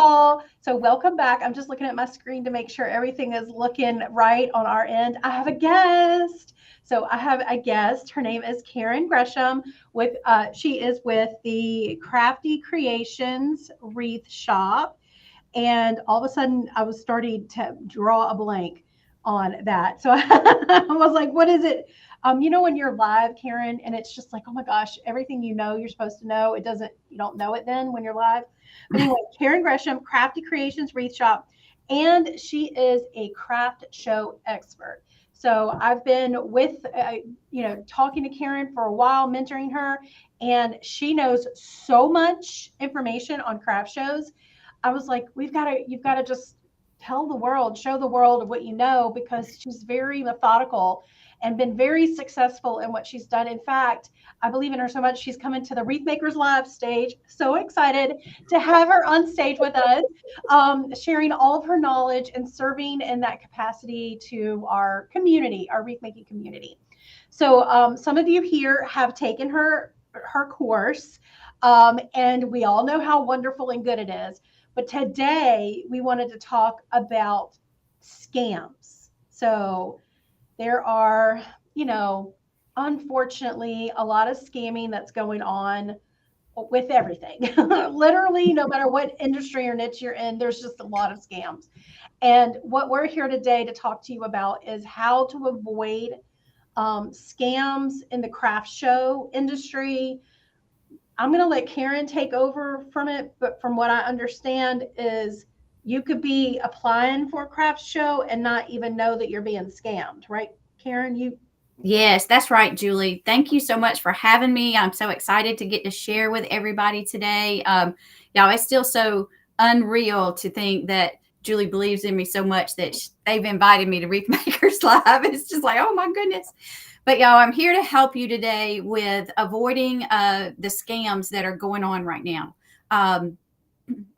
y'all. So welcome back. I'm just looking at my screen to make sure everything is looking right on our end. I have a guest. So I have a guest. Her name is Karen Gresham. She is with the Crafty Creations Wreath Shop. And all of a sudden, I was starting to draw a blank on that. So I was like, what is it? When you're live, Karen, and it's just like, oh my gosh, everything you're supposed to know, you don't know it then when you're live. But anyway, Karen Gresham, Crafty Creations Wreath Shop, and she is a craft show expert. So I've been talking to Karen for a while, mentoring her, and she knows so much information on craft shows. I was like, you've got to just tell the world, show the world of what you know, because she's very methodical and been very successful in what she's done. In fact, I believe in her so much, she's coming to the Wreath Makers Live stage. So excited to have her on stage with us, sharing all of her knowledge and serving in that capacity to our community, our wreath making community. So some of you here have taken her course, and we all know how wonderful and good it is. But today we wanted to talk about scams. So there are, unfortunately, a lot of scamming that's going on with everything. Literally, no matter what industry or niche you're in, there's just a lot of scams. And what we're here today to talk to you about is how to avoid scams in the craft show industry. I'm going to let Karen take over from it, but from what I understand is you could be applying for a craft show and not even know that you're being scammed, right, Karen? Yes, that's right, Julie. Thank you so much for having me. I'm so excited to get to share with everybody today. Y'all, it's still so unreal to think that Julie believes in me so much that they've invited me to Wreath Makers Live. It's just like, oh my goodness. But y'all, I'm here to help you today with avoiding the scams that are going on right now.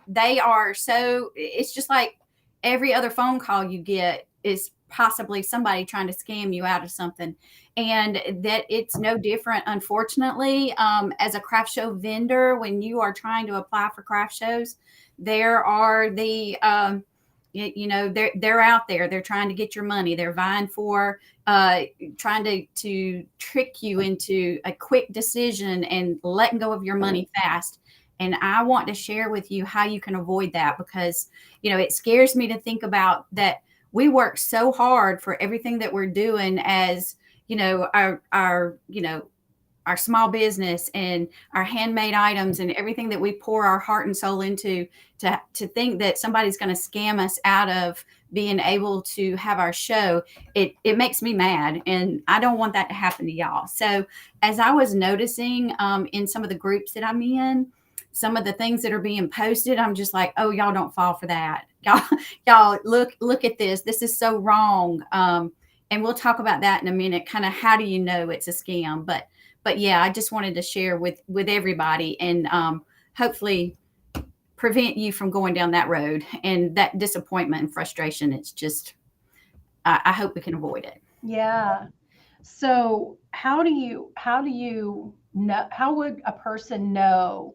It's just like every other phone call you get is possibly somebody trying to scam you out of something, and that it's no different, unfortunately. As a craft show vendor, when you are trying to apply for craft shows, there are they're out there, they're trying to get your money, they're vying for trying to trick you into a quick decision and letting go of your money fast. And I want to share with you how you can avoid that, because it scares me to think about that. We work so hard for everything that we're doing as our small business and our handmade items and everything that we pour our heart and soul into, to think that somebody's going to scam us out of being able to have our show. It makes me mad, and I don't want that to happen to y'all. So as I was noticing in some of the groups that I'm in, some of the things that are being posted, I'm just like, oh, y'all don't fall for that. Y'all look at this. This is so wrong. And we'll talk about that in a minute. Kind of how do you know it's a scam? But yeah, I just wanted to share with everybody, and hopefully prevent you from going down that road and that disappointment and frustration. It's just, I hope we can avoid it. Yeah. So how would a person know,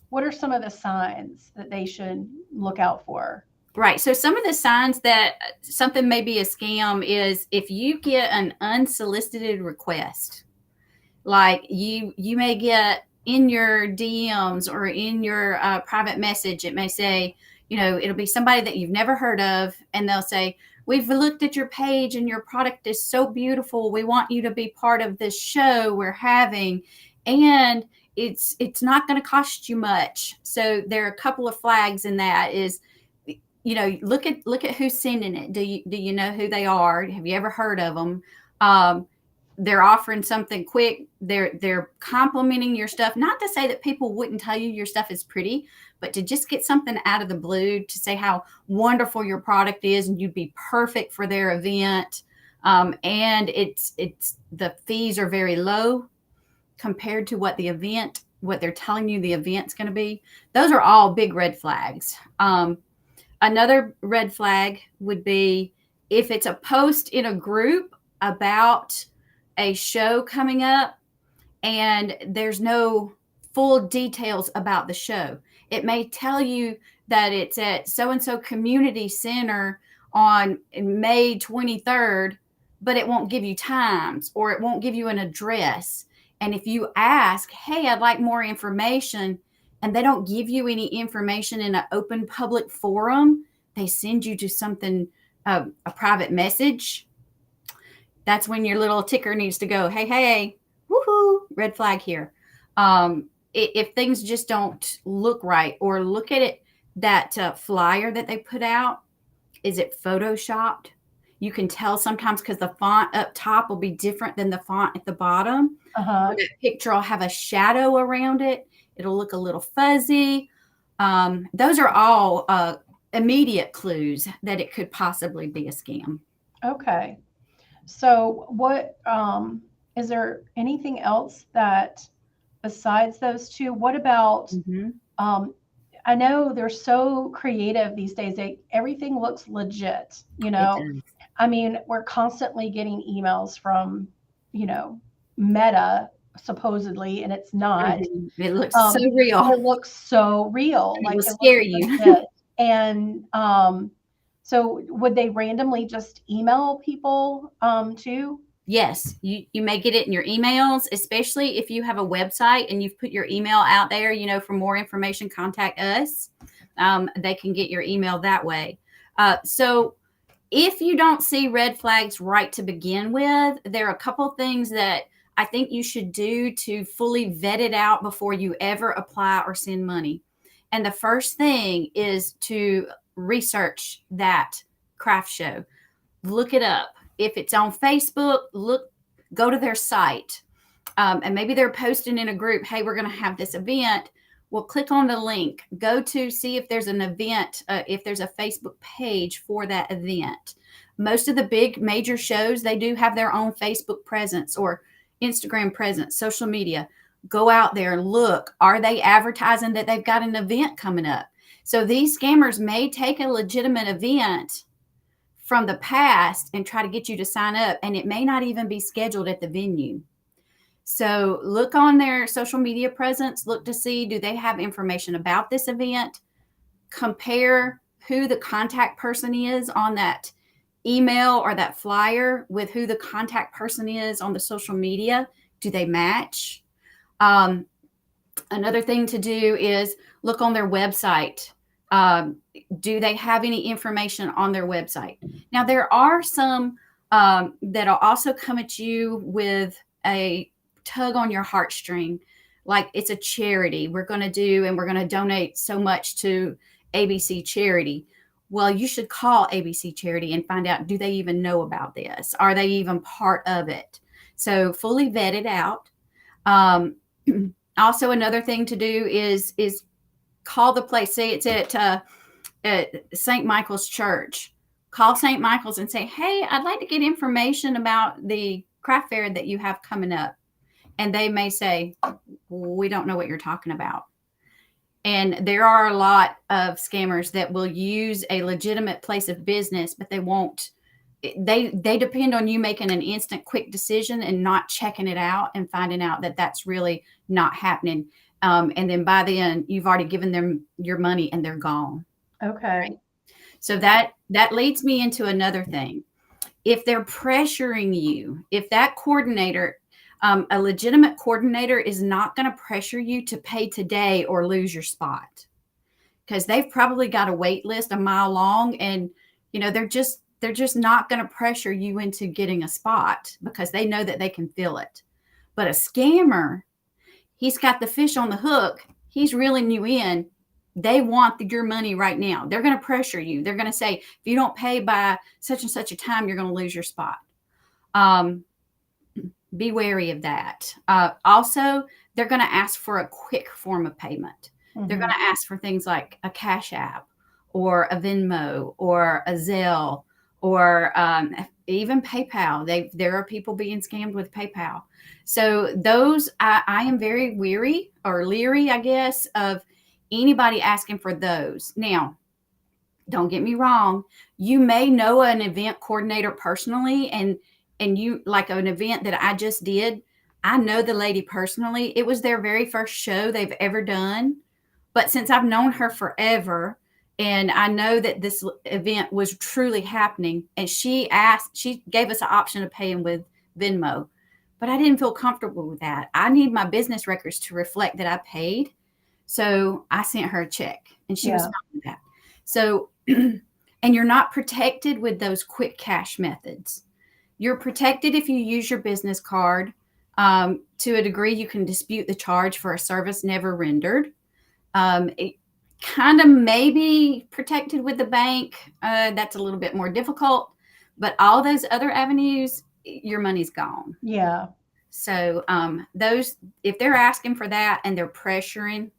what are some of the signs that they should look out for? Right. So some of the signs that something may be a scam is if you get an unsolicited request. Like you may get in your DMs or in your private message, it may say, it'll be somebody that you've never heard of, and they'll say, we've looked at your page and your product is so beautiful. We want you to be part of this show we're having, and it's not going to cost you much. So there are a couple of flags in that is, look at who's sending it. Do you know who they are? Have you ever heard of them? They're offering something quick. They're complimenting your stuff. Not to say that people wouldn't tell you your stuff is pretty, but to just get something out of the blue to say how wonderful your product is and you'd be perfect for their event. And it's the fees are very low compared to what they're telling you the event's going to be. Those are all big red flags. Another red flag would be if it's a post in a group about a show coming up and there's no full details about the show. It may tell you that it's at so and so community center on May 23rd, but it won't give you times or it won't give you an address. And if you ask, hey, I'd like more information, and they don't give you any information in an open public forum, they send you to something, a private message. That's when your little ticker needs to go, hey, hey, woohoo, red flag here. If things just don't look right, or look at it, that flyer that they put out, is it photoshopped? You can tell sometimes because the font up top will be different than the font at the bottom. Uh-huh. That picture will have a shadow around it. It'll look a little fuzzy. Those are all immediate clues that it could possibly be a scam. Okay. So what is there anything else that besides those two? What about Mm-hmm. I know they're so creative these days. Everything looks legit, It does. I mean, we're constantly getting emails from, Meta supposedly, and it's not. Mm-hmm. It looks so real. It looks so real, And it like will it looks scare you. legit. And so would they randomly just email people too? Yes, you may get it in your emails, especially if you have a website and you've put your email out there, for more information, contact us. They can get your email that way. So if you don't see red flags right to begin with, there are a couple things that I think you should do to fully vet it out before you ever apply or send money. And the first thing is to research that craft show. Look it up. If it's on Facebook, go to their site. And maybe they're posting in a group, hey, we're going to have this event. Well, click on the link, go to see if there's an event, if there's a Facebook page for that event. Most of the big major shows, they do have their own Facebook presence or Instagram presence, social media. Go out there and look. Are they advertising that they've got an event coming up? So these scammers may take a legitimate event from the past and try to get you to sign up, and it may not even be scheduled at the venue. So look on their social media presence, look to see, do they have information about this event? Compare who the contact person is on that email or that flyer with who the contact person is on the social media. Do they match? Another thing to do is look on their website. Do they have any information on their website? Now, there are some that'll also come at you with a tug on your heartstring, like it's a charity we're going to do, and we're going to donate so much to ABC Charity. Well, you should call ABC Charity and find out, do they even know about this? Are they even part of it? So fully vet it out. Also, another thing to do is call the place. Say it's at St. Michael's Church. Call St. Michael's and say, hey, I'd like to get information about the craft fair that you have coming up. And they may say, we don't know what you're talking about. And there are a lot of scammers that will use a legitimate place of business, but they won't. They depend on you making an instant quick decision and not checking it out and finding out that that's really not happening. And then by the end, you've already given them your money and they're gone. Okay. Right? So that leads me into another thing. If they're pressuring you, if that coordinator, a legitimate coordinator is not going to pressure you to pay today or lose your spot, because they've probably got a wait list a mile long, and they're just not going to pressure you into getting a spot because they know that they can fill it. But a scammer, he's got the fish on the hook. He's reeling you in. They want your money right now. They're going to pressure you. They're going to say, if you don't pay by such and such a time, you're going to lose your spot. Be wary of that. Also, they're going to ask for a quick form of payment. Mm-hmm. They're going to ask for things like a Cash App or a Venmo or a Zelle or even PayPal. There are people being scammed with PayPal. So those, I am very weary or leery, I guess, of anybody asking for those. Now, don't get me wrong. You may know an event coordinator personally, and you, like an event that I just did, I know the lady personally. It was their very first show they've ever done. But since I've known her forever, And I know that this event was truly happening. And she gave us an option of paying with Venmo, but I didn't feel comfortable with that. I need my business records to reflect that I paid. So I sent her a check, and she was Yeah. fine with that. So, and you're not protected with those quick cash methods. You're protected if you use your business card. To a degree, you can dispute the charge for a service never rendered. It kind of maybe protected with the bank. That's a little bit more difficult, but all those other avenues, your money's gone. Yeah. So those, if they're asking for that and they're pressuring.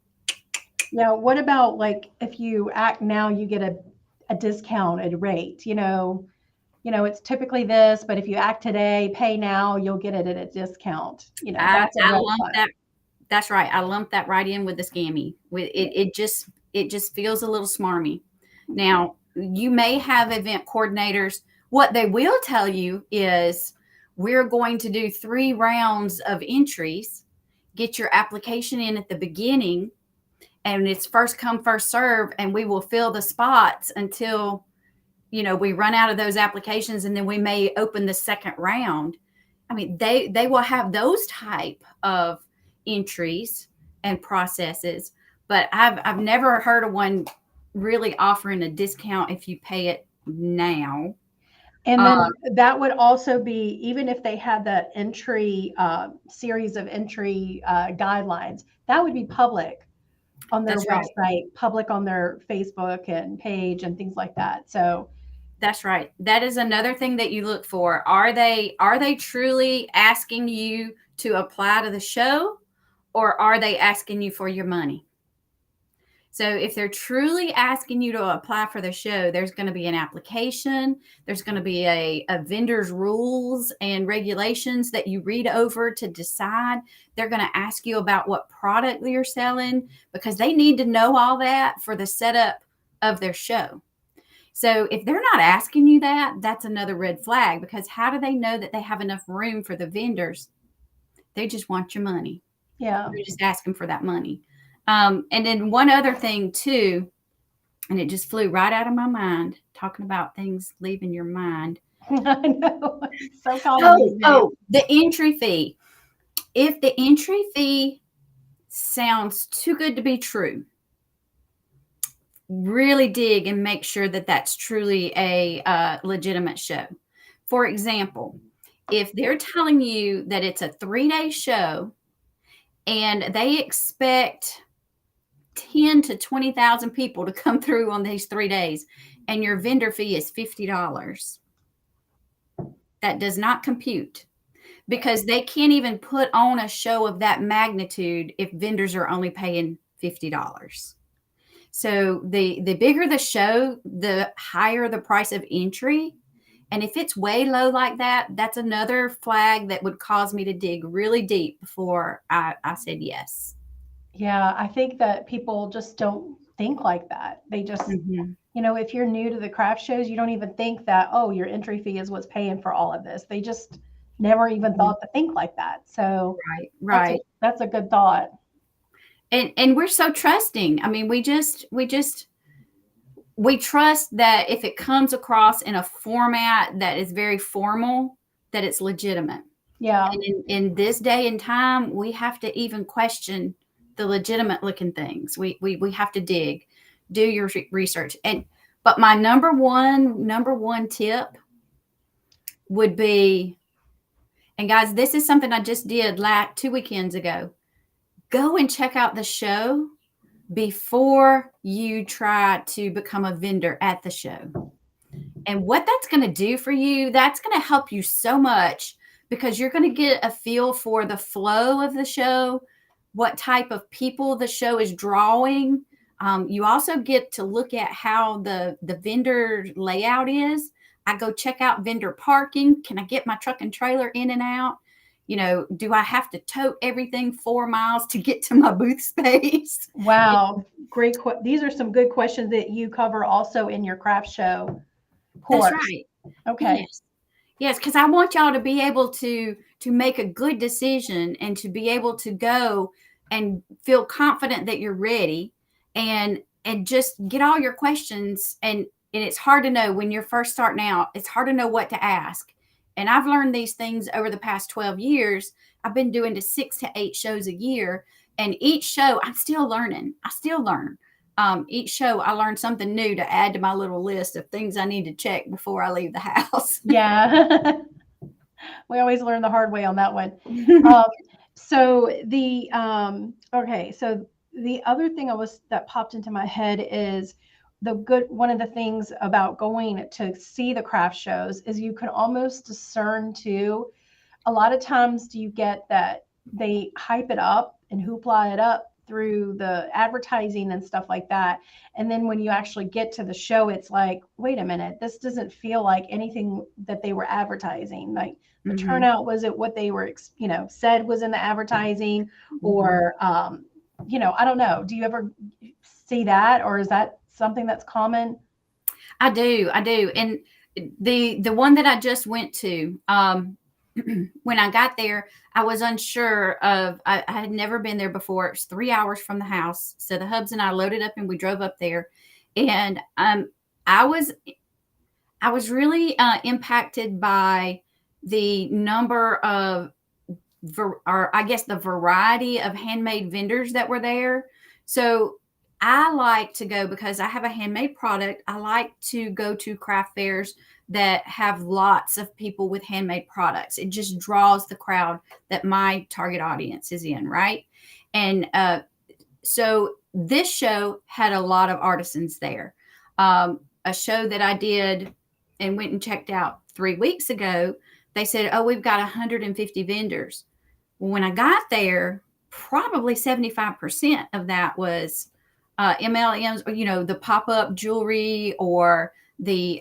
Now, what about like if you act now, you get a discounted rate, it's typically this, but if you act today, pay now, you'll get it at a discount. That's a I red lump flag. that. That's right. I lump that right in with the scammy. With it, it just feels a little smarmy. Now, you may have event coordinators. What they will tell you is we're going to do 3 rounds of entries. Get your application in at the beginning, and it's first come, first serve, and we will fill the spots until we run out of those applications, and then we may open the second round. I mean, they will have those type of entries and processes, but I've never heard of one really offering a discount if you pay it now. And then that would also be, even if they had that entry series of entry guidelines, that would be public on their That's right. website, public on their Facebook and page and things like that. So That's right. That is another thing that you look for. Are they truly asking you to apply to the show, or are they asking you for your money? So if they're truly asking you to apply for the show, there's going to be an application. There's going to be a vendor's rules and regulations that you read over to decide. They're going to ask you about what product you're selling, because they need to know all that for the setup of their show. So if they're not asking you that, that's another red flag, because how do they know that they have enough room for the vendors? They just want your money. yeah. They're just asking for that money. And then one other thing too, and it just flew right out of my mind, talking about things leaving your mind. I know. It's so common. The entry fee. If the entry fee sounds too good to be true, really dig and make sure that that's truly a legitimate show. For example, if they're telling you that it's a 3-day show and they expect 10 to 20,000 people to come through on these 3 days, and your vendor fee is $50, that does not compute, because they can't even put on a show of that magnitude if vendors are only paying $50. So the bigger the show, the higher the price of entry. And if it's way low like that, that's another flag that would cause me to dig really deep before I said yes. Yeah, I think that people just don't think like that. They just, if you're new to the craft shows, you don't even think that, oh, your entry fee is what's paying for all of this. They just never even thought to think like that. So right. That's a good thought. And we're so trusting. I mean, we trust that if it comes across in a format that is very formal, that it's legitimate. Yeah. And in this day and time, we have to even question the legitimate looking things. We have to dig, do your research. But my number one tip would be, and guys, this is something I just did 2 weekends ago. Go and check out the show before you try to become a vendor at the show. And what that's going to do for you, that's going to help you so much, because you're going to get a feel for the flow of the show, what type of people the show is drawing. You also get to look at how the vendor layout is. I go check out vendor parking. Can I get my truck and trailer in and out? Do I have to tote everything 4 miles to get to my booth space? Wow. Great. These are some good questions that you cover also in your craft show course. That's right. Okay. Yes, because I want y'all to be able to make a good decision and to be able to go and feel confident that you're ready. And and just get all your questions. And it's hard to know when you're first starting out, it's hard to know what to ask. And I've learned these things over the past 12 years. I've been doing to 6 to 8 shows a year. And each show, I'm still learning. I still learn. Each show, I learn something new to add to my little list of things I need to check before I leave the house. Yeah. We always learn the hard way on that one. Um, so okay, so the other thing that popped into my head is one of the things about going to see the craft shows is you can almost discern too. A lot of times do you get that they hype it up and hoopla it up through the advertising and stuff like that. And then when you actually get to the show, it's like, wait a minute, this doesn't feel like anything that they were advertising. Like the Mm-hmm. turnout wasn't what they were, said was in the advertising, Mm-hmm. or, I don't know. Do you ever see that, or is that something that's common? I do. I do. And the one that I just went to, when I got there, I was unsure of, I had never been there before. It was 3 hours from the house. So the hubs and I loaded up and we drove up there. And I was I was really impacted by the number of, or I guess the variety of handmade vendors that were there. So I like to go because I have a handmade product. I like to go to craft fairs that have lots of people with handmade products. It just draws the crowd that my target audience is in, right? And so this show had a lot of artisans there. A show that I did and went and checked out 3 weeks ago, they said, oh, we've got 150 vendors. Well, when I got there, probably 75% of that was MLMs, or, the pop-up jewelry, or they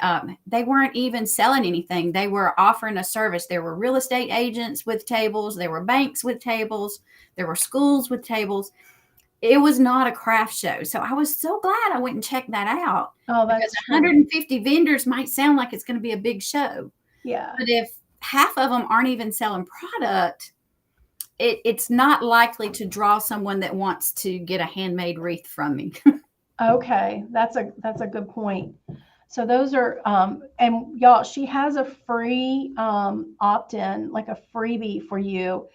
weren't even selling anything. They were offering a service. There were real estate agents with tables. There were banks with tables. There were schools with tables. It was not a craft show. So I was so glad I went and checked that out, Oh, because that's true. 150 vendors might sound like it's going to be a big show. Yeah. But if half of them aren't even selling product, it's not likely to draw someone that wants to get a handmade wreath from me. Okay, that's a good point. So those are and y'all, she has a free opt-in, like a freebie for you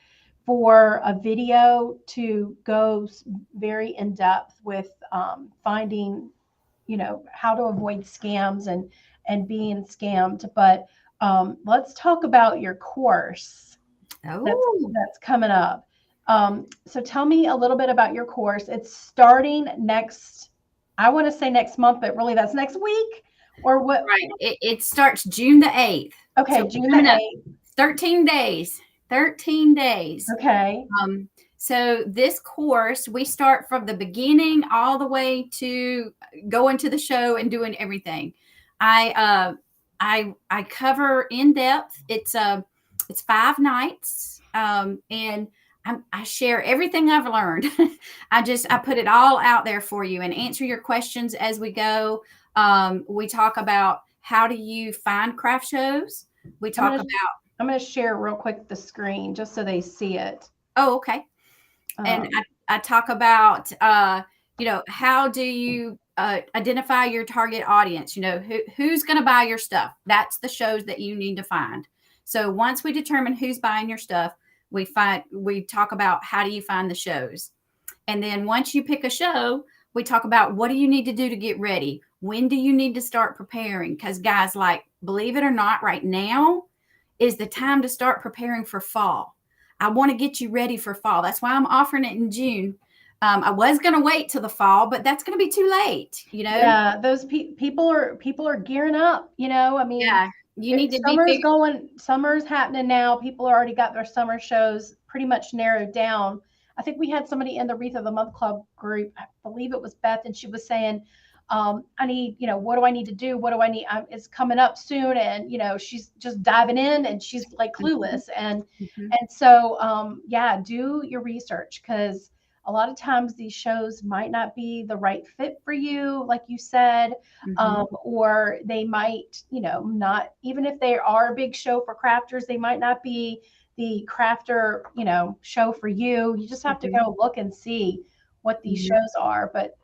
for a video to go very in depth with finding, how to avoid scams and being scammed. But let's talk about your course that's Oh, that's coming up. So tell me a little bit about your course. It's starting next, I want to say next month, but really that's next week or what? right. It starts June the 8th. So Okay, we're June the coming up 8th. 13 days. 13 days. Okay. So this course, we start from the beginning all the way to going to the show and doing everything. I cover in depth. It's 5 nights, and I share everything I've learned. I put it all out there for you and answer your questions as we go. We talk about how do you find craft shows. We I'm talk gonna about, I'm gonna share real quick the screen just so they see it. oh, okay. And Um, I talk about, how do you identify your target audience? Who's going to buy your stuff? That's the shows that you need to find. So once we determine who's buying your stuff, we talk about how do you find the shows. And then once you pick a show, we talk about what do you need to do to get ready? When do you need to start preparing? Because guys, like, believe it or not, right now is the time to start preparing for fall. I want to get you ready for fall. That's why I'm offering it in June. I was going to wait till the fall, but that's going to be too late. yeah, those people are gearing up, I mean, Yeah, you need to be summer's figured. going, summer's happening now. People already got their summer shows pretty much narrowed down. I think we had somebody in the Wreath of the Month Club group. I believe it was Beth, and she was saying, I need, what do I need to do? What do I need? It's coming up soon, and she's just diving in, and she's like Mhm, clueless, and mhm, and so yeah, do your research because a lot of times these shows might not be the right fit for you, like you said, mhm, or they might, not, even if they are a big show for crafters, they might not be the crafter, show for you. You just have to mhm. go look and see what these Mhm. shows are. But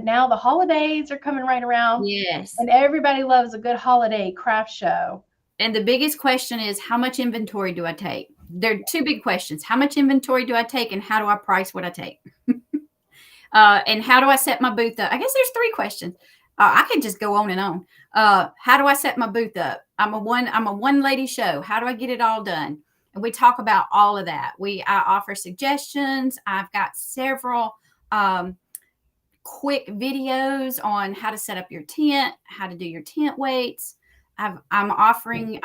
now the holidays are coming right around, Yes. and everybody loves a good holiday craft show. And the biggest question is, how much inventory do I take? There are two big questions. How much inventory do I take, and how do I price what I take? And how do I set my booth up? I guess there's three questions. I could just go on and on. How do I set my booth up? I'm a one lady show. How do I get it all done? And we talk about all of that. I offer suggestions. I've got several quick videos on how to set up your tent, how to do your tent weights. I'm offering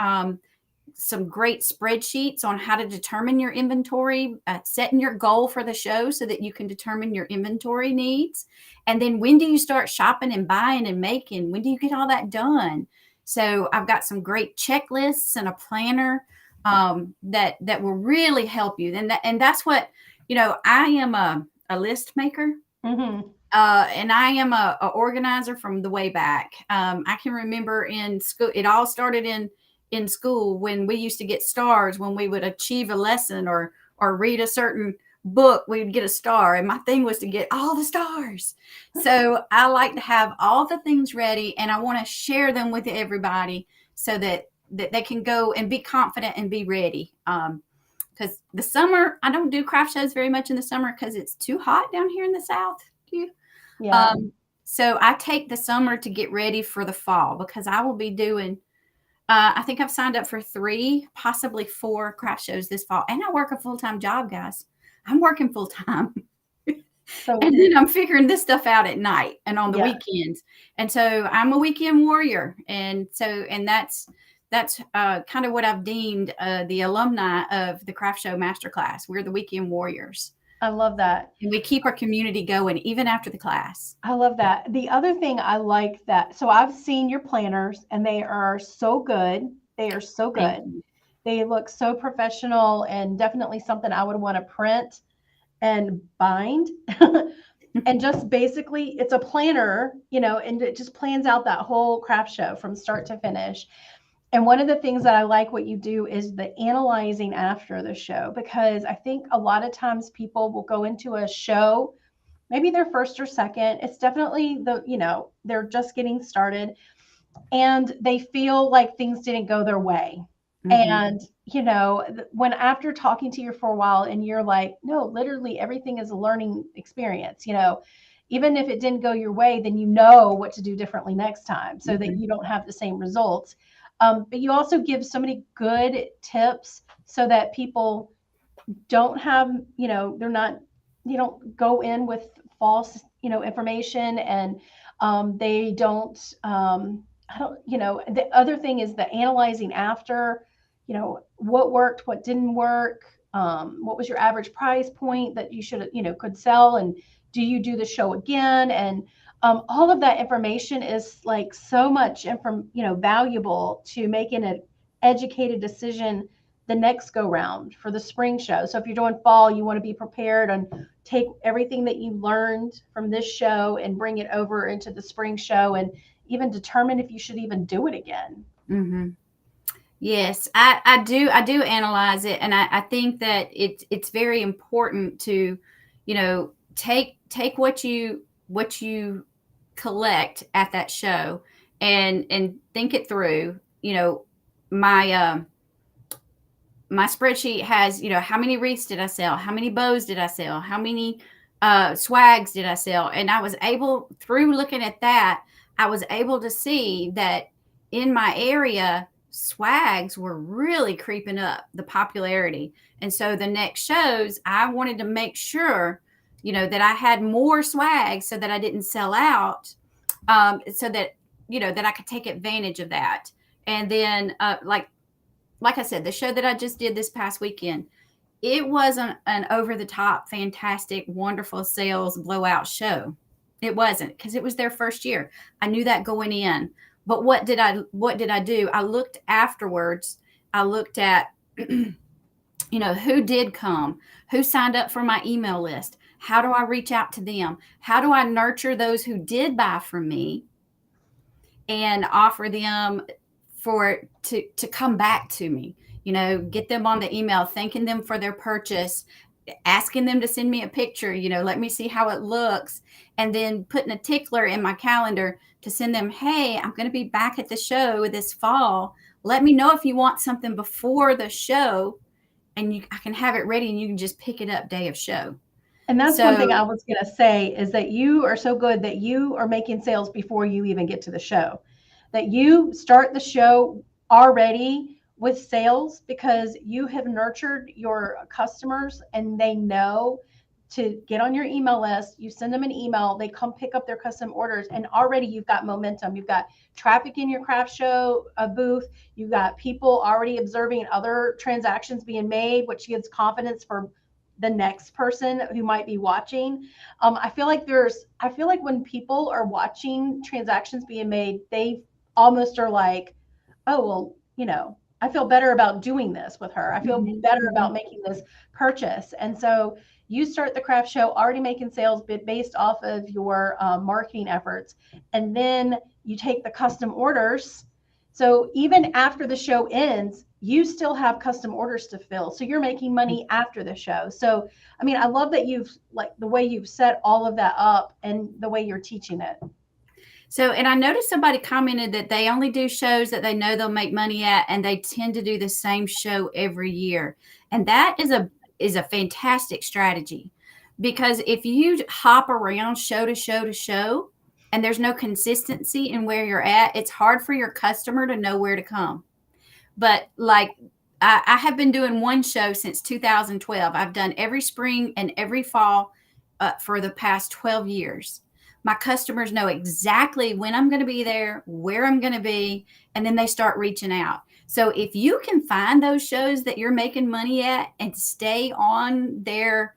some great spreadsheets on how to determine your inventory, setting your goal for the show so that you can determine your inventory needs. And then when do you start shopping and buying and making? When do you get all that done? So I've got some great checklists and a planner that will really help you. And that's what, I am a list maker. Mm-hmm. And I am a organizer from the way back. I can remember in school, it all started in school when we used to get stars when we would achieve a lesson or read a certain book, we would get a star. And my thing was to get all the stars. So I like to have all the things ready, and I want to share them with everybody so that they can go and be confident and be ready. Because the summer, I don't do craft shows very much in the summer because it's too hot down here in the South. Yeah. So I take the summer to get ready for the fall because I will be doing, I think I've signed up for 3, possibly 4 craft shows this fall. And I work a full-time job, guys. I'm working full-time. So And then I'm figuring this stuff out at night and on the yeah, weekends. And so I'm a weekend warrior. And that's kind of what I've deemed the alumni of the Craft Show Masterclass. We're the weekend warriors. I love that. And we keep our community going even after the class. I love that. The other thing I like that, so I've seen your planners and they are so good. They are so Thank good. you. They look so professional and definitely something I would want to print and bind. And just basically, it's a planner, and it just plans out that whole craft show from start to finish. And one of the things that I like what you do is the analyzing after the show, because I think a lot of times people will go into a show, maybe their first or second. It's definitely they're just getting started and they feel like things didn't go their way. Mm-hmm. And, when after talking to you for a while and you're like, no, literally everything is a learning experience, even if it didn't go your way, then you know what to do differently next time so that Mm-hmm. you don't have the same results. But you also give so many good tips so that people don't have, they're not, you don't go in with false, information and they don't, I don't, the other thing is the analyzing after, what worked, what didn't work, what was your average price point that you should, could sell, and do you do the show again? And all of that information is like so much valuable to making an educated decision the next go round for the spring show. So if you're doing fall, you want to be prepared and take everything that you learned from this show and bring it over into the spring show and even determine if you should even do it again. Mm-hmm. Yes, I do analyze it, and I think that it's very important to, take what you collect at that show and think it through. My my spreadsheet has, how many wreaths did I sell? How many bows did I sell? How many swags did I sell? And I was able, through looking at that, I was able to see that in my area, swags were really creeping up the popularity. And so the next shows, I wanted to make sure, that I had more swags so that I didn't sell out, so that, that I could take advantage of that. And then, like I said, the show that I just did this past weekend, it wasn't an over the top, fantastic, wonderful sales blowout show. It wasn't, because it was their first year. I knew that going in. But what did I do? I looked afterwards. I looked at, who did come, who signed up for my email list. How do I reach out to them? How do I nurture those who did buy from me and offer them to come back to me, get them on the email, thanking them for their purchase, asking them to send me a picture, let me see how it looks, and then putting a tickler in my calendar to send them, hey, I'm going to be back at the show this fall. Let me know if you want something before the show, and I can have it ready, and you can just pick it up day of show. And that's one thing So I was going to say is that you are so good that you are making sales before you even get to the show, that you start the show already with sales because you have nurtured your customers and they know to get on your email list. You send them an email, they come pick up their custom orders, and already you've got momentum. You've got traffic in your craft show booth. You've got people already observing other transactions being made, which gives confidence for the next person who might be watching. I feel like when people are watching transactions being made, they almost are like, oh, well, I feel better about doing this with her. I feel better about making this purchase. And so you start the craft show already making sales based off of your marketing efforts. And then you take the custom orders. So even after the show ends, you still have custom orders to fill. So you're making money after the show. So, I mean, I love that the way you've set all of that up and the way you're teaching it. So, and I noticed somebody commented that they only do shows that they know they'll make money at, and they tend to do the same show every year. And that is a fantastic strategy, because if you hop around show to show to show and there's no consistency in where you're at, it's hard for your customer to know where to come. But like, I have been doing one show since 2012. I've done every spring and every fall for the past 12 years. My customers know exactly when I'm going to be there, where I'm going to be, and then they start reaching out. So if you can find those shows that you're making money at and stay on their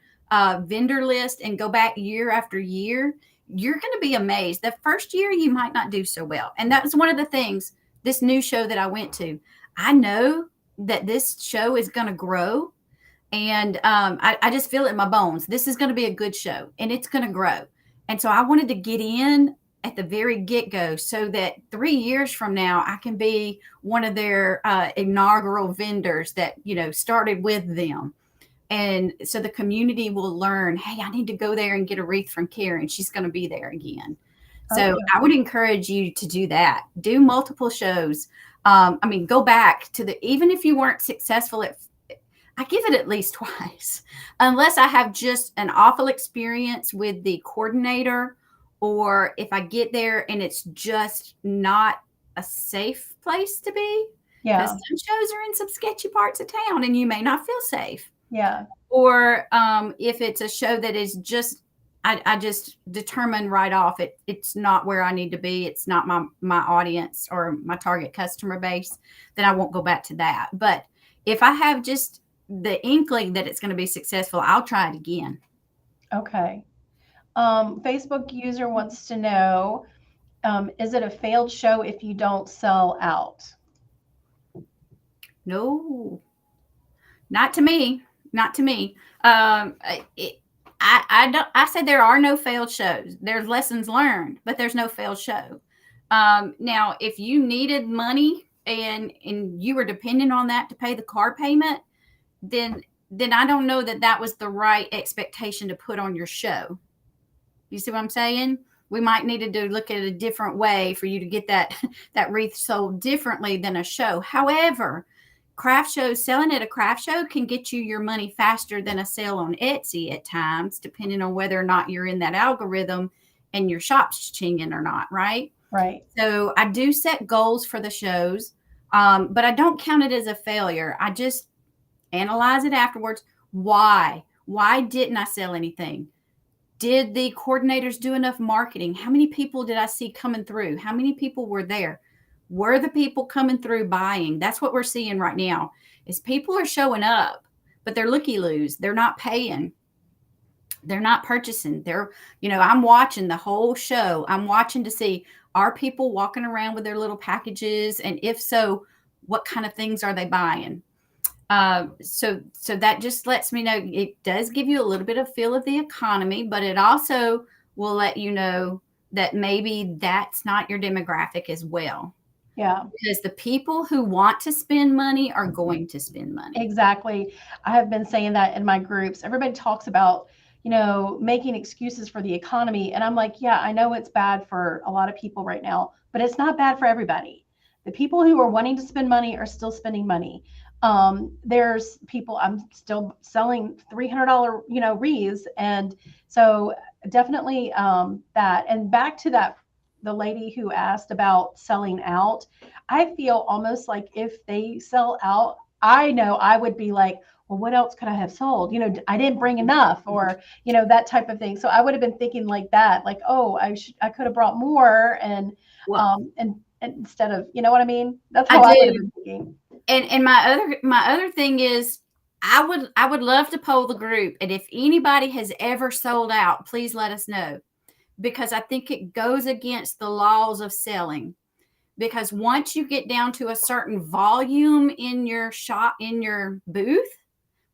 vendor list and go back year after year, you're going to be amazed. The first year you might not do so well. And that was one of the things, this new show that I went to, I know that this show is going to grow. And I just feel it in my bones. This is going to be a good show, and it's going to grow. And so I wanted to get in at the very get-go so that 3 years from now, I can be one of their inaugural vendors that, started with them. And so the community will learn, hey, I need to go there and get a wreath from Karen. She's going to be there again. So I would encourage you to do that. Do multiple shows. Go back to even if you weren't successful I give it at least twice, unless I have just an awful experience with the coordinator, or if I get there and it's just not a safe place to be. Yeah. Because some shows are in some sketchy parts of town and you may not feel safe. Yeah. Or if it's a show that is just, I just determine right off it's not where I need to be. It's not my audience or my target customer base, then I won't go back to that. But if I have just the inkling that it's going to be successful, I'll try it again. Okay. Facebook user wants to know, is it a failed show if you don't sell out? No, not to me. Not to me. I say there are no failed shows. There's lessons learned, but there's no failed show. Now, if you needed money and you were dependent on that to pay the car payment, then I don't know that was the right expectation to put on your show. You see what I'm saying? We might need to look at a different way for you to get that wreath sold differently than a show. However, craft shows, selling at a craft show can get you your money faster than a sale on Etsy at times, depending on whether or not you're in that algorithm and your shop's chinging or not, right? Right. So I do set goals for the shows, but I don't count it as a failure. I just analyze it afterwards. Why? Why didn't I sell anything? Did the coordinators do enough marketing? How many people did I see coming through? How many people were there? Were the people coming through buying? That's what we're seeing right now, is people are showing up, but they're looky-loos. They're not paying. They're not purchasing. I'm watching the whole show. I'm watching to see, are people walking around with their little packages? And if so, what kind of things are they buying? So that just lets me know, it does give you a little bit of feel of the economy, but it also will let you know that maybe that's not your demographic as well. Yeah. Because the people who want to spend money are going to spend money. Exactly. I have been saying that in my groups. Everybody talks about, making excuses for the economy. And I'm like, yeah, I know it's bad for a lot of people right now, but it's not bad for everybody. The people who are wanting to spend money are still spending money. There's people, I'm still selling $300, wreaths. And so definitely that. And back to that, the lady who asked about selling out, I feel almost like if they sell out, I know I would be like, well, what else could I have sold? I didn't bring enough, or that type of thing. So I would have been thinking like that, like, oh, I could have brought more, Well, and instead of, you know what I mean? That's I how I would have do. been thinking. And my other thing is I would love to poll the group, and if anybody has ever sold out, please let us know, because I think it goes against the laws of selling. Because once you get down to a certain volume in your shop, in your booth,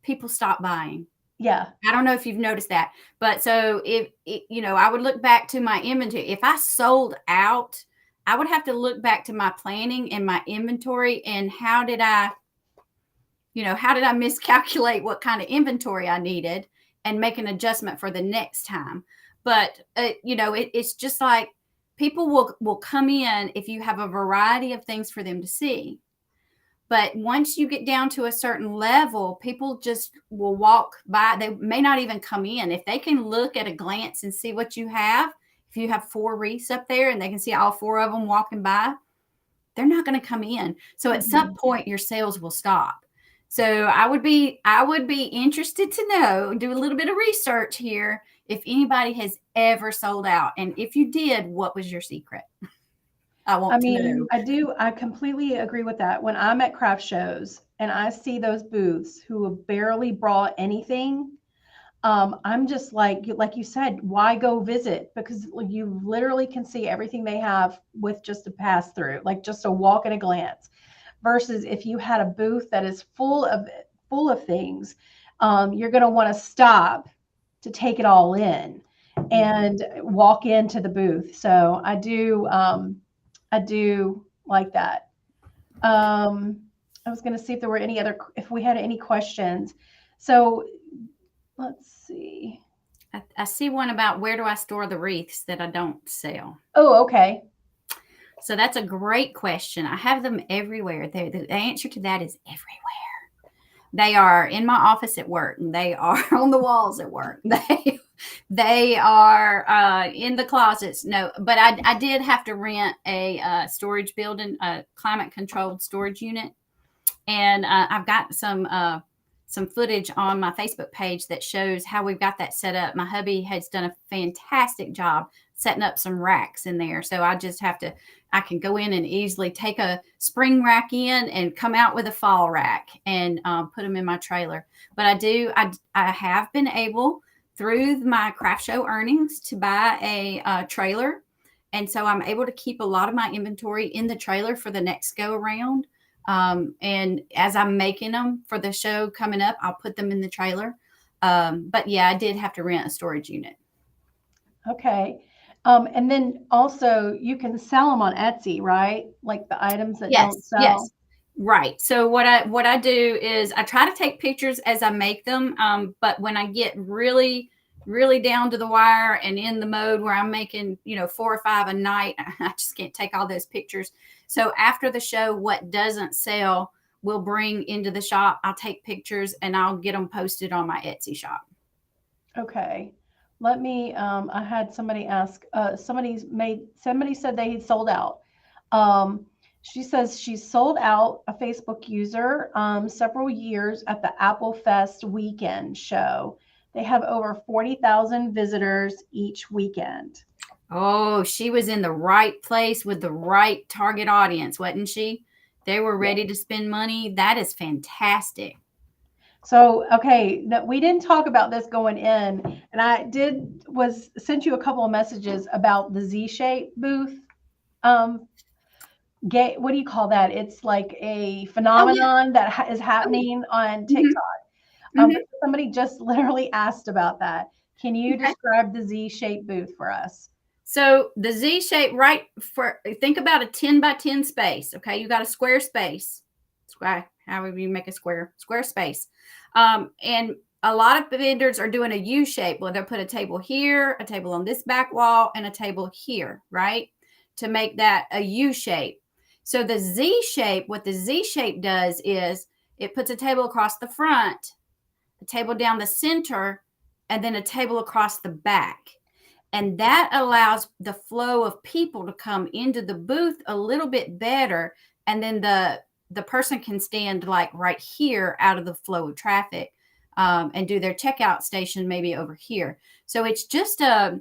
people stop buying. Yeah. I don't know if you've noticed that, but so if I would look back to my inventory. If I sold out, I would have to look back to my planning and my inventory, and how did I miscalculate what kind of inventory I needed and make an adjustment for the next time. But it's just like people will come in if you have a variety of things for them to see. But once you get down to a certain level, people just will walk by. They may not even come in. If they can look at a glance and see what you have, if you have 4 wreaths up there and they can see all 4 of them walking by, they're not going to come in. So at some point, your sales will stop. So I would be interested to know, do a little bit of research here, if anybody has ever sold out. And if you did, what was your secret? I want to know. I completely agree with that. When I'm at craft shows and I see those booths who have barely brought anything, I'm just like you said, why go visit? Because you literally can see everything they have with just a pass through, like just a walk at a glance. Versus if you had a booth that is full of things, you're going to want to stop to take it all in and walk into the booth. So I do like that. I was going to see if we had any questions. So let's see. I see one about where do I store the wreaths that I don't sell. Oh, okay. So that's a great question. I have them everywhere. The answer to that is everywhere. They are in my office at work. They are on the walls at work. They are in the closets. No, but I did have to rent a storage building, a climate controlled storage unit, and I've got some footage on my Facebook page that shows how we've got that set up. My hubby has done a fantastic job setting up some racks in there. So I can go in and easily take a spring rack in and come out with a fall rack and put them in my trailer. But I have been able through my craft show earnings to buy a trailer. And so I'm able to keep a lot of my inventory in the trailer for the next go around. And as I'm making them for the show coming up, I'll put them in the trailer. But yeah, I did have to rent a storage unit. Okay. And then also you can sell them on Etsy, right? Like the items that don't Yes, sell. yes. Right. So what I do is I try to take pictures as I make them. But when I get really, really down to the wire and in the mode where I'm making, 4 or 5 a night, I just can't take all those pictures. So after the show, what doesn't sell, we'll bring into the shop. I'll take pictures and I'll get them posted on my Etsy shop. Okay. Let me, I had somebody ask, somebody said they had sold out. She says she sold out, a Facebook user, several years at the Apple Fest weekend show. They have over 40,000 visitors each weekend. Oh, she was in the right place with the right target audience, wasn't she? They were ready to spend money. That is fantastic. So, okay, we didn't talk about this going in, and I sent you a couple of messages about the Z-shape booth. What do you call that? It's like a phenomenon that is happening on TikTok. But somebody just literally asked about that. Can you describe the Z-shaped booth for us? So the Z shape, right? Think about a 10 by 10 space. Okay, you got a square space. Square, however you make a square space. And a lot of vendors are doing a U shape where they'll put a table here, a table on this back wall, and a table here, right? To make that a U shape. So the Z shape, what the Z shape does is it puts a table across the front, a table down the center, and then a table across the back. And that allows the flow of people to come into the booth a little bit better. And then the person can stand like right here out of the flow of traffic, and do their checkout station maybe over here. So it's just a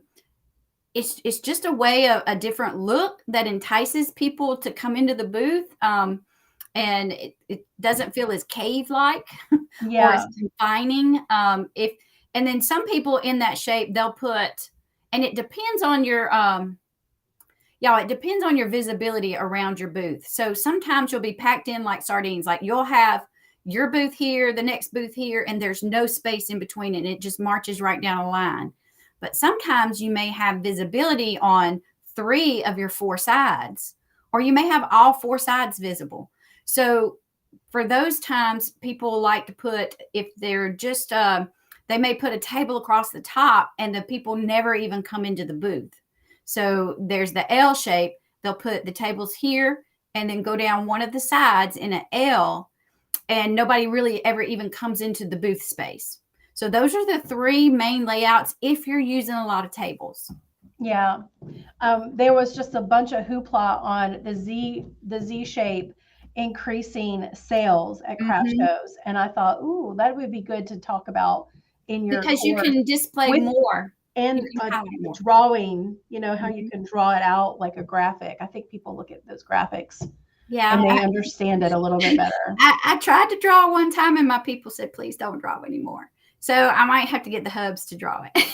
way of a different look that entices people to come into the booth. And it doesn't feel as cave like or as Yeah. confining. And then some people in that shape, they'll put, and it depends on your it depends on your visibility around your booth. So sometimes you'll be packed in like sardines. Like you'll have your booth here, the next booth here, and there's no space in between it. And it just marches right down a line. But sometimes you may have visibility on 3 of your 4 sides, or you may have all 4 sides visible. So for those times, people like to put, if they're just, they may put a table across the top and the people never even come into the booth. So there's the L shape. They'll put the tables here and then go down one of the sides in an L, and nobody really ever even comes into the booth space. So those are the 3 main layouts if you're using a lot of tables. Yeah. There was just a bunch of hoopla on the Z shape increasing sales at craft Mm-hmm. shows. And I thought, ooh, that would be good to talk about in your Because you course can display with more. and You can highlight more. drawing, how you Mm-hmm. can draw it out like a graphic. I think people look at those graphics and Yeah, they understand it a little bit better. I tried to draw one time and my people said, please don't draw anymore. So I might have to get the hubs to draw it.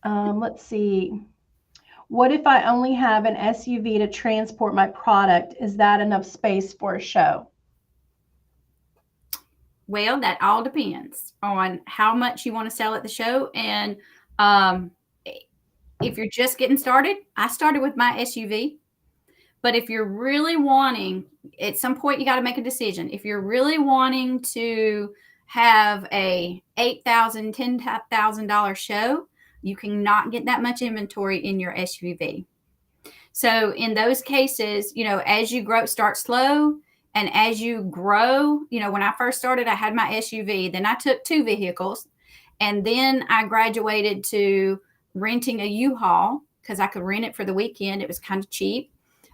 Let's see. What if I only have an SUV to transport my product? Is that enough space for a show? Well, that all depends on how much you want to sell at the show. And um, if you're just getting started, I started with my SUV. But if you're really wanting, at some point, you got to make a decision. If you're really wanting to have a $8,000, $10,000 show, you cannot get that much inventory in your SUV. So in those cases, as you grow, start slow. And as you grow, when I first started, I had my SUV. Then I took 2 vehicles. And then I graduated to renting a U-Haul because I could rent it for the weekend. It was kind of cheap.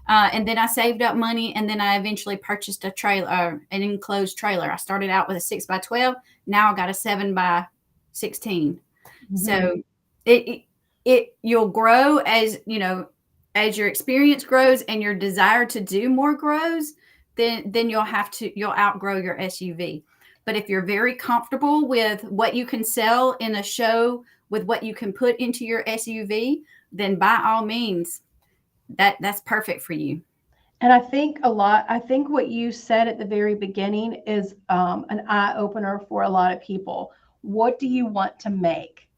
And then I saved up money, and then I eventually purchased a trailer, an enclosed trailer. I started out with a 6x12. Now I got a 7x16. Mm-hmm. So you'll grow as your experience grows and your desire to do more grows. Then you'll outgrow your SUV. But if you're very comfortable with what you can sell in a show with what you can put into your SUV, then by all means, that's perfect for you. And I think what you said at the very beginning is an eye opener for a lot of people. What do you want to make?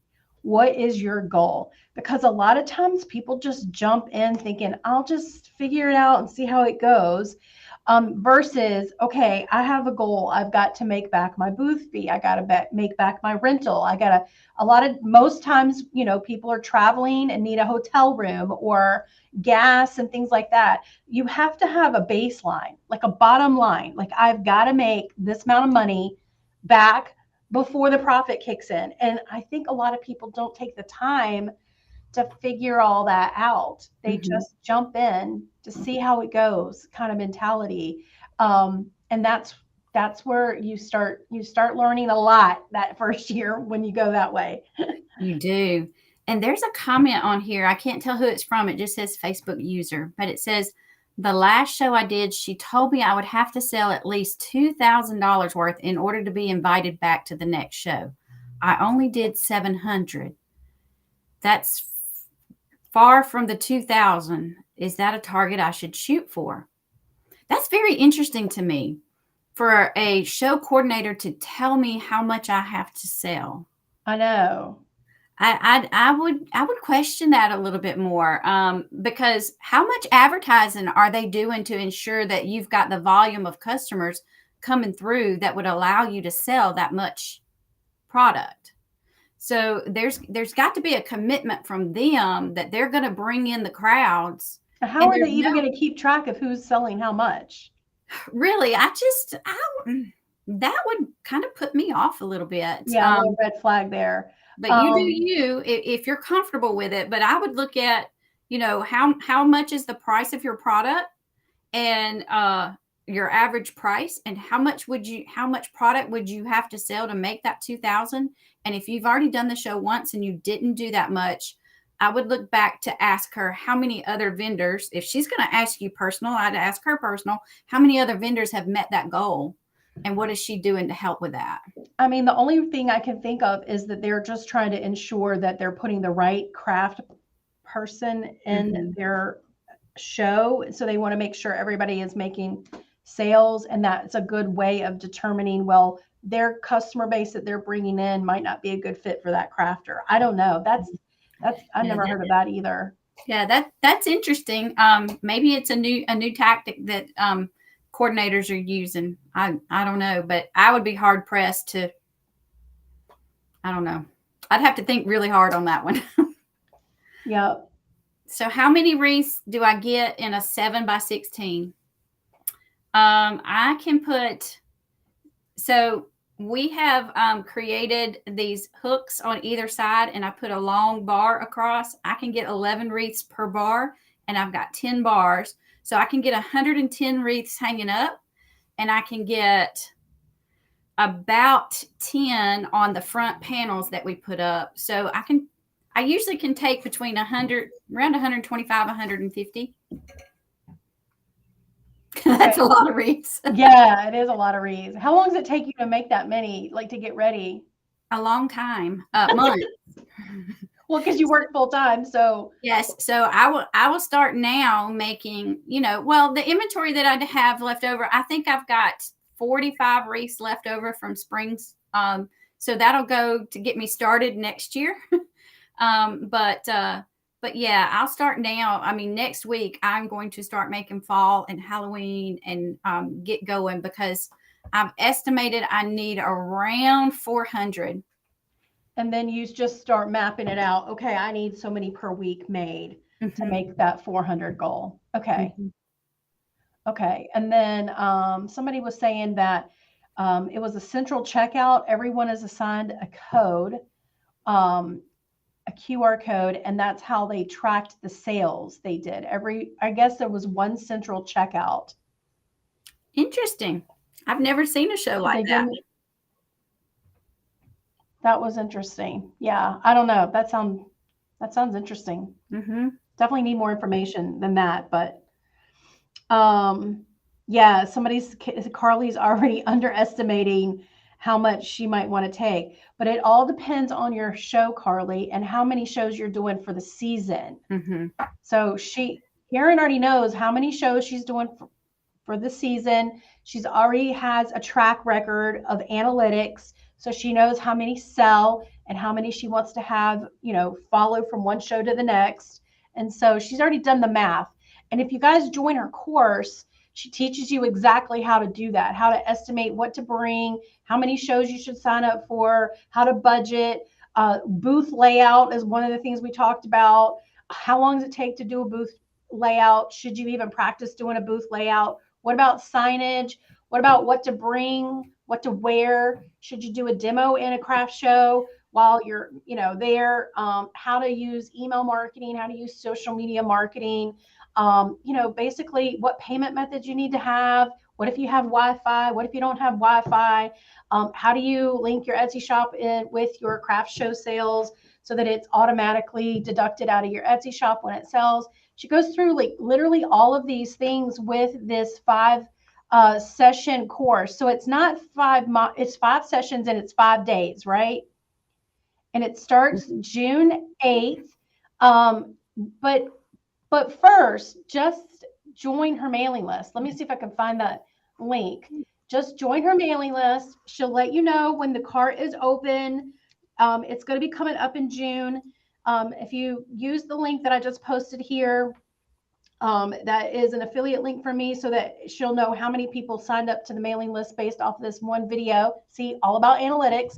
What is your goal? Because a lot of times people just jump in thinking, I'll just figure it out and see how it goes. Versus, okay, I have a goal. I've got to make back my booth fee. I got to make back my rental. Most times, people are traveling and need a hotel room or gas and things like that. You have to have a baseline, like a bottom line. Like I've got to make this amount of money back before the profit kicks in. And I think a lot of people don't take the time to figure all that out. They just jump in to see how it goes, kind of mentality. And that's where you start learning a lot that first year when you go that way. You do. And there's a comment on here. I can't tell who it's from. It just says Facebook user, but it says, the last show I did, she told me I would have to sell at least $2,000 worth in order to be invited back to the next show. I only did 700. That's far from the 2,000. Is that a target I should shoot for? That's very interesting to me for a show coordinator to tell me how much I have to sell. I know. I would question that a little bit more, because how much advertising are they doing to ensure that you've got the volume of customers coming through that would allow you to sell that much product? So there's got to be a commitment from them that they're going to bring in the crowds. How And are they there's even no going to keep track of who's selling how much? really, that would kind of put me off a little bit. Yeah, a little red flag there. But you do you if you're comfortable with it. But I would look at, how much is the price of your product, and your average price, and how much product would you have to sell to make that 2,000? And if you've already done the show once and you didn't do that much, I would look back to ask her how many other vendors, if she's going to ask you personal, I'd ask her personal, how many other vendors have met that goal, and what is she doing to help with that? I mean, the only thing I can think of is that they're just trying to ensure that they're putting the right craft person in their show. So they want to make sure everybody is making sales, and that's a good way of determining, well, their customer base that they're bringing in might not be a good fit for that crafter. I don't know. That's I've never heard of that either. Yeah, that's interesting. Maybe it's a new tactic that coordinators are using. I don't know, but I would be hard pressed to. I don't know. I'd have to think really hard on that one. Yeah. So how many wreaths do I get in a 7x16? I can put. So we have created these hooks on either side, and I put a long bar across. I can get 11 wreaths per bar, and I've got 10 bars. So I can get 110 wreaths hanging up, and I can get about 10 on the front panels that we put up. So I usually can take between around 125, 150. That's a lot of wreaths. Yeah, it is a lot of wreaths. How long does it take you to make that many, like to get ready? A long time, months. Well, because you work full time, so yes. So I will start now making, the inventory that I have left over. I think I've got 45 wreaths left over from springs. So that'll go to get me started next year. But yeah, I'll start now. I mean, next week I'm going to start making fall and Halloween and get going, because I've estimated I need around 400. And then you just start mapping it out. Okay, I need so many per week made to make that 400 goal. Okay. Okay. And then somebody was saying that it was a central checkout. Everyone is assigned a code, a QR code, and that's how they tracked the sales they did. I guess there was one central checkout. Interesting. I've never seen a show like that. That was interesting. Yeah, I don't know. That sounds interesting. Definitely need more information than that, but yeah, Carly's already underestimating how much she might want to take, but it all depends on your show, Carly, and how many shows you're doing for the season. So Karen already knows how many shows she's doing for the season. She's already has a track record of analytics, so she knows how many sell and how many she wants to have, follow from one show to the next. And so she's already done the math. And if you guys join her course, she teaches you exactly how to do that, how to estimate what to bring, how many shows you should sign up for, how to budget. Booth layout is one of the things we talked about. How long does it take to do a booth layout? Should you even practice doing a booth layout? What about signage? What about what to bring, what to wear? Should you do a demo in a craft show while you're, there? How to use email marketing, how to use social media marketing. Basically what payment methods you need to have. What if you have Wi-Fi? What if you don't have Wi-Fi? How do you link your Etsy shop in with your craft show sales so that it's automatically deducted out of your Etsy shop when it sells? She goes through like literally all of these things with this 5 session course. So it's not it's 5 sessions and it's 5 days, right? And it starts June 8th. But first, just join her mailing list. Let me see if I can find that link. Just join her mailing list. She'll let you know when the cart is open. It's going to be coming up in June. If you use the link that I just posted here, that is an affiliate link for me so that she'll know how many people signed up to the mailing list based off of this one video. See, all about analytics.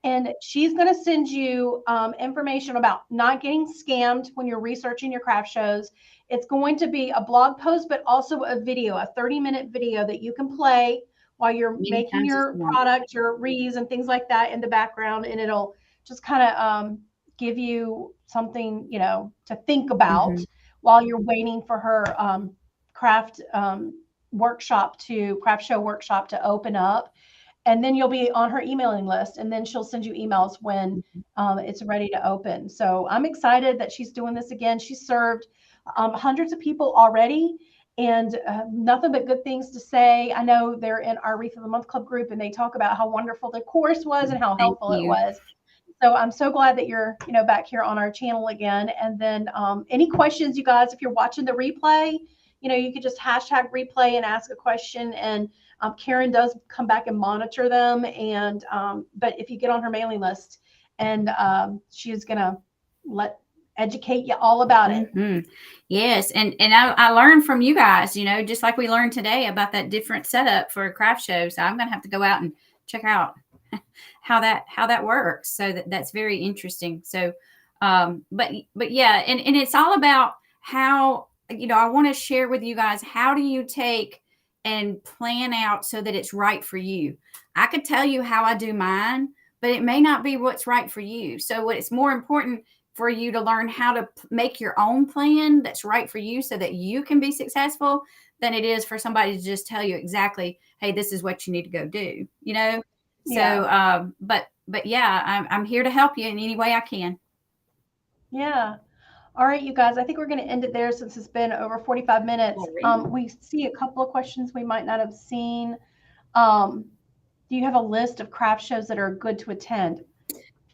And she's going to send you information about not getting scammed when you're researching your craft shows. It's going to be a blog post, but also a video, a 30-minute video that you can play while you're Many making times as your one. product, your wreaths and things like that in the background. And it'll just kind of give you something, to think about while you're waiting for her craft craft show workshop to open up. And then you'll be on her emailing list, and then she'll send you emails when it's ready to open. So I'm excited that she's doing this again. She's served hundreds of people already, and nothing but good things to say. I know they're in our Wreath of the Month Club group, and they talk about how wonderful the course was and how Thank helpful it you. was. So I'm so glad that you're, back here on our channel again. And then any questions, you guys, if you're watching the replay, you could just hashtag replay and ask a question. And Karen does come back and monitor them. And but if you get on her mailing list, and she's gonna educate you all about it. Yes, and I learned from you guys, just like we learned today about that different setup for a craft show. So I'm gonna have to go out and check out how that works. So that's very interesting. So but yeah, and it's all about how, I want to share with you guys, how do you take and plan out so that it's right for you. I could tell you how I do mine, but it may not be what's right for you. So it's more important for you to learn how to make your own plan that's right for you so that you can be successful than it is for somebody to just tell you exactly, hey, this is what you need to go do, Yeah. So but yeah, I'm here to help you in any way I can. Yeah. All right, you guys, I think we're going to end it there since it's been over 45 minutes. We see a couple of questions we might not have seen. Do you have a list of craft shows that are good to attend?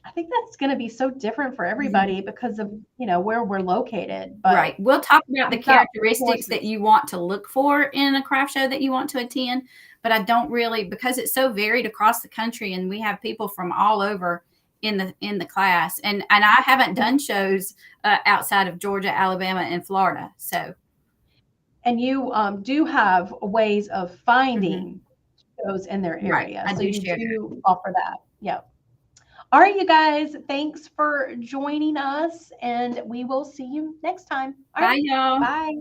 I think that's going to be so different for everybody because of, where we're located. But right. We'll talk about the we've got characteristics that you want to look for in a craft show that you want to attend. But I don't really, because it's so varied across the country and we have people from all over in the class. And I haven't done shows outside of Georgia, Alabama, and Florida. So. And you do have ways of finding shows in their area. Right. So you do offer that. Yep. All right, you guys, thanks for joining us, and we will see you next time. All right, bye, y'all. Bye.